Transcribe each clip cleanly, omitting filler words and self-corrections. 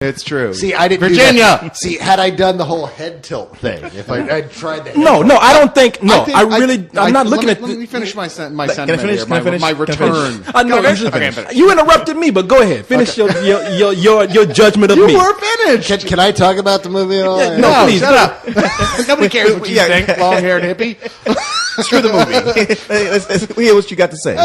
It's true. See, I didn't Virginia. do that. See, had I done the whole head tilt thing, if I'd tried that. No, I don't think. No, I'm not looking at. Let me finish my sentiment Can I finish? here. My return. I know you interrupted me, but go ahead. Finish your judgment of me. You were finished. Can I talk about the movie at all? Yeah, no, please, shut up. Nobody cares what you think, long-haired hippie. Screw the movie. Let's hear what you got to say.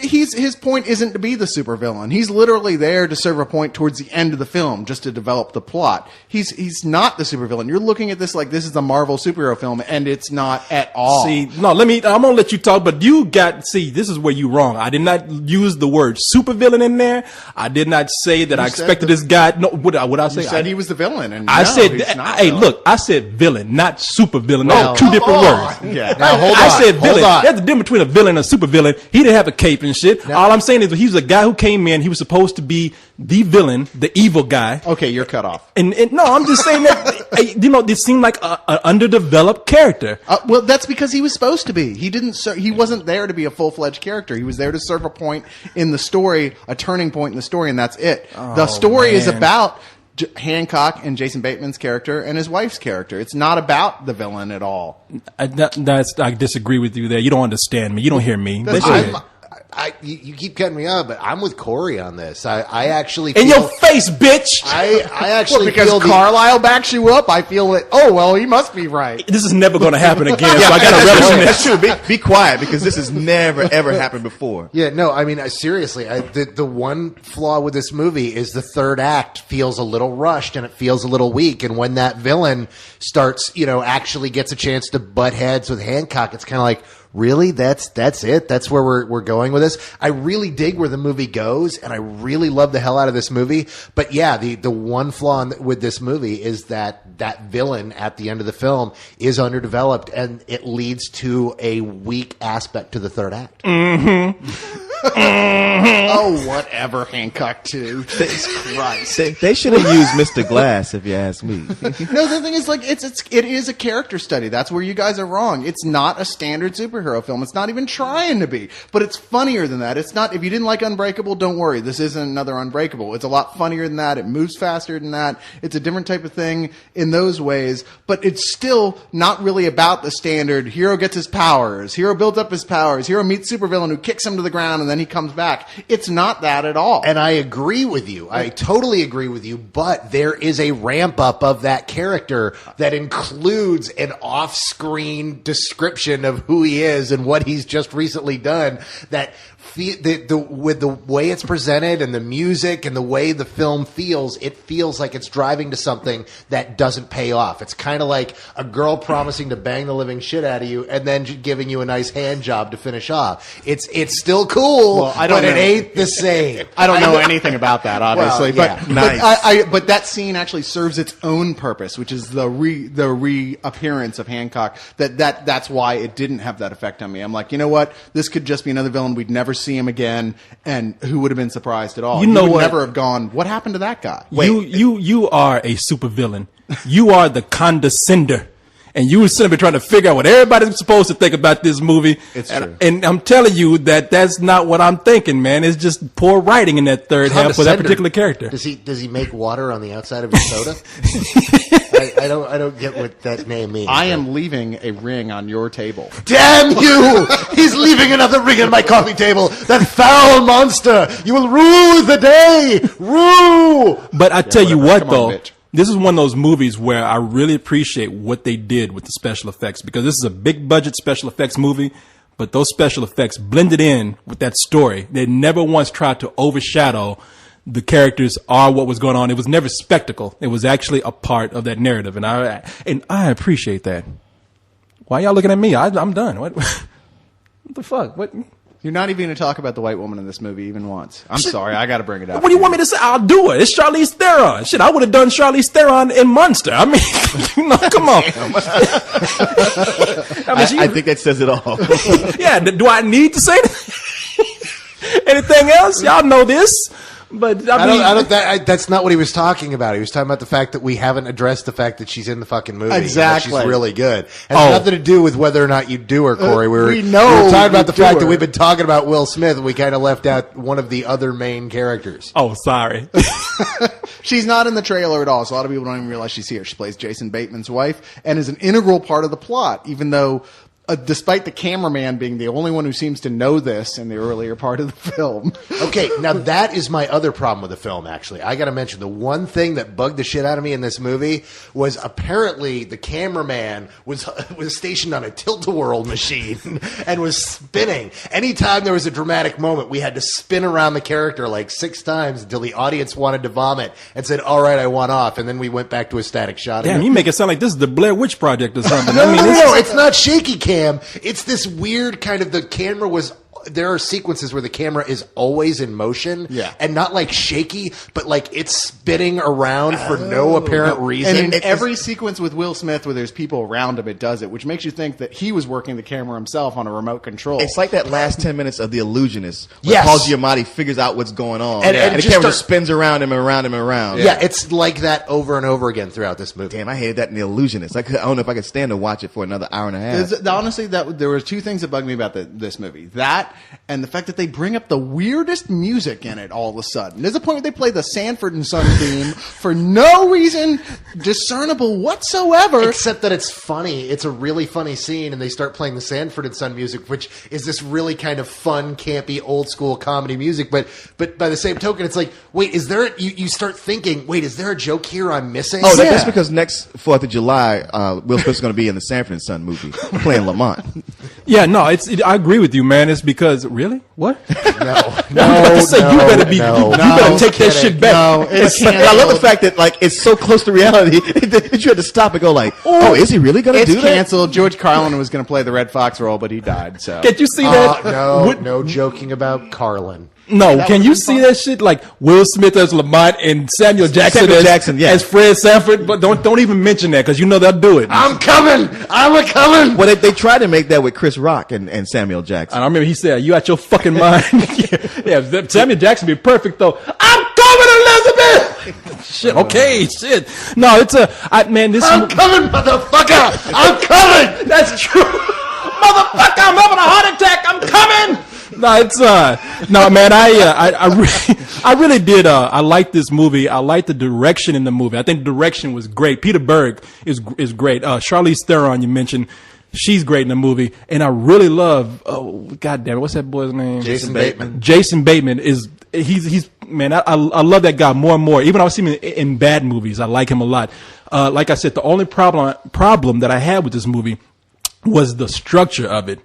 His point isn't to be the supervillain. He's literally there to serve a point towards the end of the film, just to develop the plot. He's not the supervillain. You're looking at this like this is a Marvel superhero film, and it's not at all. See, no, I'm gonna let you talk, but this is where you wrong. I did not use the word supervillain in there. I did not say that I expected this guy. No, what I say? You said he was the villain, and I said, hey, villain. Look, I said villain, not supervillain. Those are two different words. Yeah. Now hold on. I said villain. Hold on. There's a difference between a villain and a supervillain. He didn't have a cape and shit. All I'm saying is he was a guy who came in. He was supposed to be the villain, the evil guy. Okay, you're cut off. And no, I'm just saying that this seemed like an underdeveloped character. Well, that's because he was supposed to be. He wasn't there to be a full-fledged character. He was there to serve a point in the story, a turning point in the story, and that's it. The story is about Hancock and Jason Bateman's character and his wife's character. It's not about the villain at all. I disagree with you there. You don't understand me. You don't hear me. You keep cutting me off, but I'm with Corey on this. I actually in your face, bitch. I actually because feel Carlisle backs you up. I feel that. Oh well, he must be right. This is never going to happen again. So I got to relish in That's true. Be quiet because this has never ever happened before. Yeah, no, I mean seriously. The one flaw with this movie is the third act feels a little rushed and it feels a little weak. And when that villain starts, actually gets a chance to butt heads with Hancock, it's kind of like. Really? That's it? That's where we're going with this? I really dig where the movie goes, and I really love the hell out of this movie. But yeah, the one flaw with this movie is that villain at the end of the film is underdeveloped, and it leads to a weak aspect to the third act. Mm-hmm. Oh, whatever, Hancock 2. Jesus Christ. They should have used Mr. Glass, if you ask me. No, the thing is, it is a character study. That's where you guys are wrong. It's not a standard superhero film. It's not even trying to be. But it's funnier than that. It's not. If you didn't like Unbreakable, don't worry. This isn't another Unbreakable. It's a lot funnier than that. It moves faster than that. It's a different type of thing in those ways. But it's still not really about the standard. Hero gets his powers. Hero builds up his powers. Hero meets supervillain who kicks him to the ground and then he comes back. It's not that at all. And I agree with you. I totally agree with you. But there is a ramp up of that character that includes an off-screen description of who he is and what he's just recently done. That with the way it's presented and the music and the way the film feels, it feels like it's driving to something that doesn't pay off. It's kind of like a girl promising to bang the living shit out of you and then giving you a nice hand job to finish off. It's still cool, but it ain't the same. I don't know anything about that, obviously. Well, yeah. But Nice. but that scene actually serves its own purpose, which is the reappearance of Hancock. That's why it didn't have that effect on me. I'm like, you know what? This could just be another villain. We'd never see him again, and who would have been surprised at all? You know would what? Never have gone. What happened to that guy? You are a supervillain. You are the condescender. And you were sitting there trying to figure out what everybody's supposed to think about this movie. It's true. And I'm telling you that's not what I'm thinking, man. It's just poor writing in that third half for that particular character. Does he make water on the outside of his soda? I don't get what that name means. I am leaving a ring on your table. Damn you! He's leaving another ring on my coffee table. That foul monster! You will rue the day! Rue! But I tell you what, Come though. on, bitch. This is one of those movies where I really appreciate what they did with the special effects, because this is a big budget special effects movie, but those special effects blended in with that story. They never once tried to overshadow the characters or what was going on. It was never spectacle. It was actually a part of that narrative, and I appreciate that. Why y'all looking at me? I'm done. What the fuck? What? You're not even going to talk about the white woman in this movie even once. I'm sorry. I got to bring it up. What do you want me to say? I'll do it. It's Charlize Theron. Shit, I would have done Charlize Theron in Monster. I mean, come on. I think that says it all. Yeah, do I need to say that? Anything else? Y'all know this. But that's not what he was talking about. He was talking about the fact that we haven't addressed the fact that she's in the fucking movie. Exactly. She's really good. It has nothing to do with whether or not you do her, Corey. We were talking about the fact that we've been talking about Will Smith, and we kind of left out one of the other main characters. Oh, sorry. She's not in the trailer at all, so a lot of people don't even realize she's here. She plays Jason Bateman's wife and is an integral part of the plot, even though despite the cameraman being the only one who seems to know this in the earlier part of the film. Okay, now that is my other problem with the film, actually. I got to mention, the one thing that bugged the shit out of me in this movie was apparently the cameraman was stationed on a tilt-a-whirl machine and was spinning. Anytime there was a dramatic moment, we had to spin around the character like 6 times until the audience wanted to vomit and said, all right, I want off. And then we went back to a static shot. Damn, you make it sound like this is the Blair Witch Project or something. No, it's not shaky cam. It's this weird kind of, the camera was, there are sequences where the camera is always in motion, and not like shaky, but like it's spinning around for no apparent reason. And in every sequence with Will Smith where there's people around him, it does it, which makes you think that he was working the camera himself on a remote control. It's like that last 10 minutes of The Illusionist, where Paul Giamatti figures out what's going on, and the camera just spins around him and around him and around. Yeah, it's like that over and over again throughout this movie. Damn, I hated that in The Illusionist. I don't know if I could stand to watch it for another hour and a half. Honestly, there were 2 things that bugged me about this movie. That, and the fact that they bring up the weirdest music in it all of a sudden. There's a point where they play the Sanford and Son theme for no reason discernible whatsoever. Except that it's funny. It's a really funny scene, and they start playing the Sanford and Son music, which is this really kind of fun, campy, old school comedy music. But by the same token, it's like, wait, is there? You start thinking, wait, is there a joke here I'm missing? Oh, that's because next 4th of July, Will Smith's going to be in the Sanford and Son movie playing Lamont. Yeah, no, I agree with you, man. It's because really. What? You better take that shit back. No, I love the fact that like it's so close to reality that you had to stop and go like, oh, is he really going to do that? It's canceled. George Carlin was going to play the Red Fox role, but he died. So can't you see that? No joking about Carlin. No, can you see that shit? Like Will Smith as Lamont and Samuel Jackson as Fred Sanford. But don't even mention that because you know they'll do it. I'm coming. Well, they tried to make that with Chris Rock and Samuel Jackson. I remember he said, "You out your fucking mind." yeah, Samuel Jackson be perfect though. I'm coming, Elizabeth. Shit. Okay. Shit. No, it's I'm coming, motherfucker. I'm coming. That's true. Motherfucker, I'm having a heart attack. I'm coming. No, it's no, man. I really did. I like this movie. I like the direction in the movie. I think the direction was great. Peter Berg is great. Charlize Theron, you mentioned, she's great in the movie, and I really love. Oh, God damn it, what's that boy's name? Jason Bateman. Jason Bateman is he's man. I love that guy more and more. Even though I see him in bad movies, I like him a lot. Like I said, the only problem that I had with this movie was the structure of it.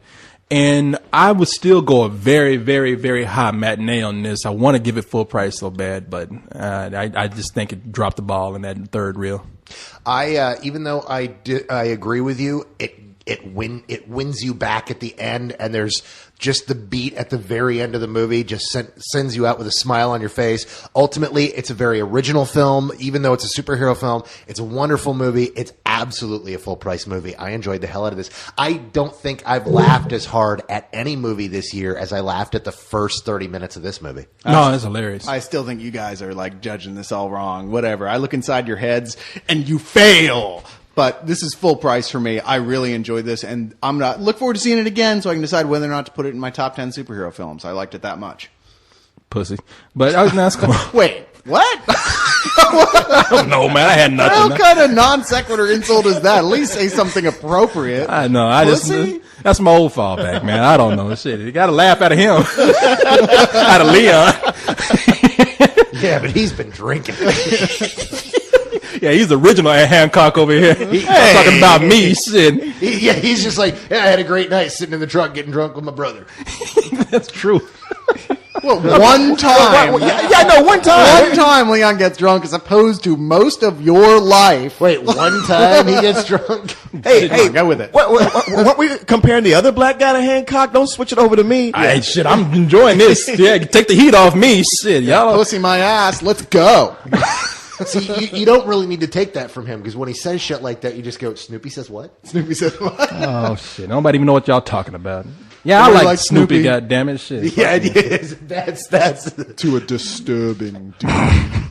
And I would still go a very, very, very high matinee on this. I want to give it full price so bad, but I just think it dropped the ball in that third reel. Even though I agree with you, it wins you back at the end, and there's just the beat at the very end of the movie just sends you out with a smile on your face. Ultimately, it's a very original film. Even though it's a superhero film, it's a wonderful movie. It's absolutely a full-price movie. I enjoyed the hell out of this. I don't think I've laughed as hard at any movie this year as I laughed at the first 30 minutes of this movie. No, it's hilarious. I still think you guys are like judging this all wrong. Whatever. I look inside your heads and you fail. But this is full price for me. I really enjoyed this, and I'm gonna look forward to seeing it again so I can decide whether or not to put it in my top 10 superhero films. I liked it that much. Pussy. But I was not cool. Wait, what? I don't know, man. I had nothing. What kind of non sequitur insult is that? At least say something appropriate. I know. Pussy? That's my old fallback, man. I don't know. Shit, you got to laugh out of him, out of Leon. Yeah, but he's been drinking. Yeah, he's the original Hancock over here. Talking about me, shit. He's just like, yeah, I had a great night sitting in the truck getting drunk with my brother. That's true. Well, one time. One time. One time Leon gets drunk as opposed to most of your life. Wait, one time he gets drunk? Hey, go with it. Weren't we comparing the other black guy to Hancock? Don't switch it over to me. Hey, shit, I'm enjoying this. Yeah, take the heat off me. Shit, y'all. Pussy my ass. Let's go. See, you don't really need to take that from him because when he says shit like that, you just go, Snoopy says what? Snoopy says what? Oh, shit. Nobody even know what y'all talking about. Yeah, I Corey like likes Snoopy. Snoopy. Goddammit, shit. Yeah, it is. That's. To a disturbing degree.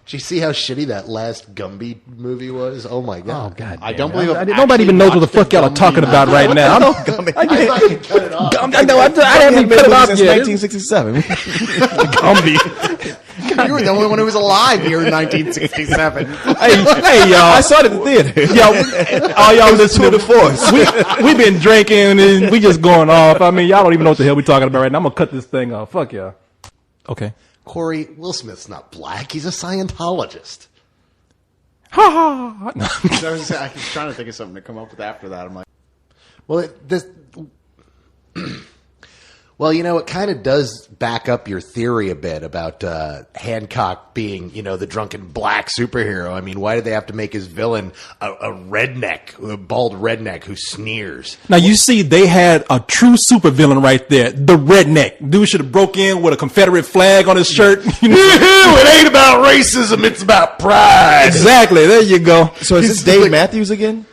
Did you see how shitty that last Gumby movie was? Oh my god! Oh god! I don't believe I've nobody even knows what the fuck y'all are talking about right now. I thought you cut it off. I know. I haven't even cut it off since yet. 1967. Gumby. You were the only one who was alive here in 1967. Hey, y'all! I saw it in the theater. Yo, all y'all listening to Force. We been drinking and we just going off. I mean, y'all don't even know what the hell we talking about right now. I'm gonna cut this thing off. Fuck y'all. Okay. Corey, Will Smith's not black. He's a Scientologist. Ha ha. No. I was trying to think of something to come up with after that. I'm like, Well, well, you know, it kind of does back up your theory a bit about Hancock being, you know, the drunken black superhero. I mean, why did they have to make his villain a redneck, a bald redneck who sneers? Now you see, they had a true supervillain right there. The redneck dude should have broke in with a Confederate flag on his shirt. You know? It ain't about racism; it's about pride. Exactly. There you go. So is this Dave Matthews again?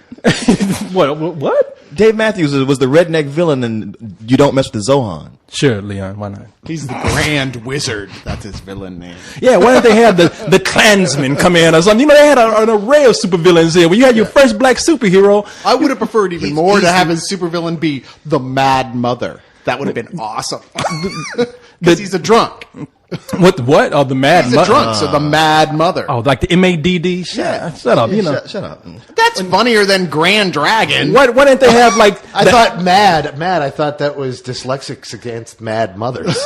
What? Dave Matthews was the redneck villain, and you don't mess with the Zohan. Sure, Leon. Why not? he's the Grand Wizard. That's his villain name. Yeah, why didn't they have the Klansmen come in or something? You know, they had an array of supervillains here. When you had your first black superhero, I would have preferred even more to have his supervillain be the Mad Mother. That would have been awesome. Because he's a drunk. what? Oh, the Mad He's a Mother. drunk, so the Mad Mother. Oh, like the MADD? Shut up. You know. Shut up. That's funnier than Grand Dragon. Why didn't they have like? I thought mad. I thought that was dyslexics against mad mothers.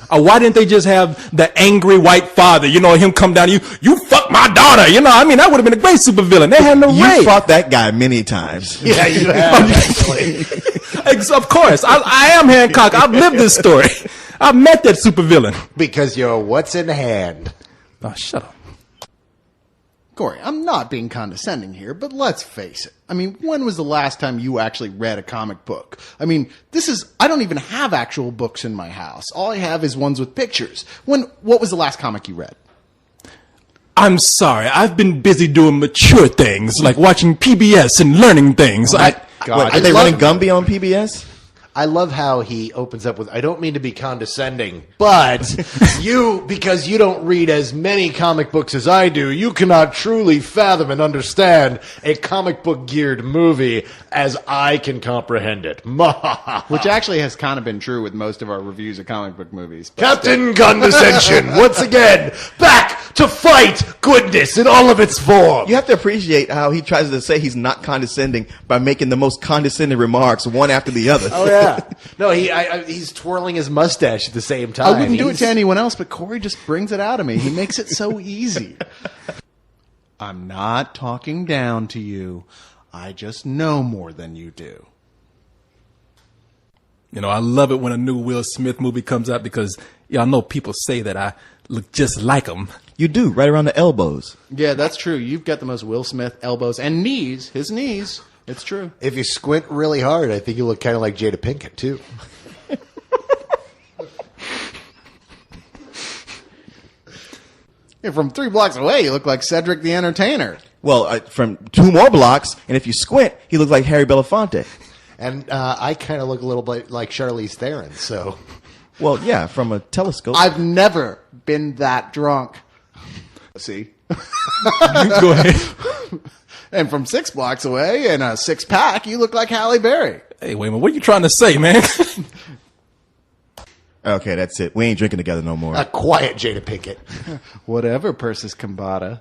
Why didn't they just have the angry white father? You know, him come down to you. You fuck my daughter. You know, I mean, that would have been a great supervillain. They had no You way. fought that guy many times. Yeah, you have actually. Of course, I am Hancock. I've lived this story. I've met that supervillain. Because you're what's in hand. Oh, shut up. Corey, I'm not being condescending here, but let's face it. I mean, when was the last time you actually read a comic book? I mean, I don't even have actual books in my house. All I have is ones with pictures. What was the last comic you read? I'm sorry. I've been busy doing mature things, like watching PBS and learning things. God, Wait, are they running Gumby on PBS? I love how he opens up with, I don't mean to be condescending, but because you don't read as many comic books as I do, you cannot truly fathom and understand a comic book geared movie as I can comprehend it. Which actually has kind of been true with most of our reviews of comic book movies. Captain Condescension, once again, back to fight goodness in all of its form. You have to appreciate how he tries to say he's not condescending by making the most condescending remarks one after the other. Oh, yeah. No, he's twirling his mustache at the same time. I wouldn't do it to anyone else, but Corey just brings it out of me. He makes it so easy. I'm not talking down to you. I just know more than you do. You know, I love it when a new Will Smith movie comes out because y'all know people say that I look just like him. You do, right around the elbows. Yeah, that's true. You've got the most Will Smith elbows and knees. His knees. It's true. If you squint really hard, I think you look kind of like Jada Pinkett, too. Yeah, from 3 blocks away, you look like Cedric the Entertainer. Well, from 2 more blocks, and if you squint, he looks like Harry Belafonte. And I kind of look a little bit like Charlize Theron, so... Well, yeah, from a telescope. I've never been that drunk. See? Go ahead. And from 6 blocks away, in a 6-pack, you look like Halle Berry. Hey, wait a minute. What are you trying to say, man? Okay, that's it. We ain't drinking together no more. A quiet Jada Pinkett. Whatever, Persis Kambata.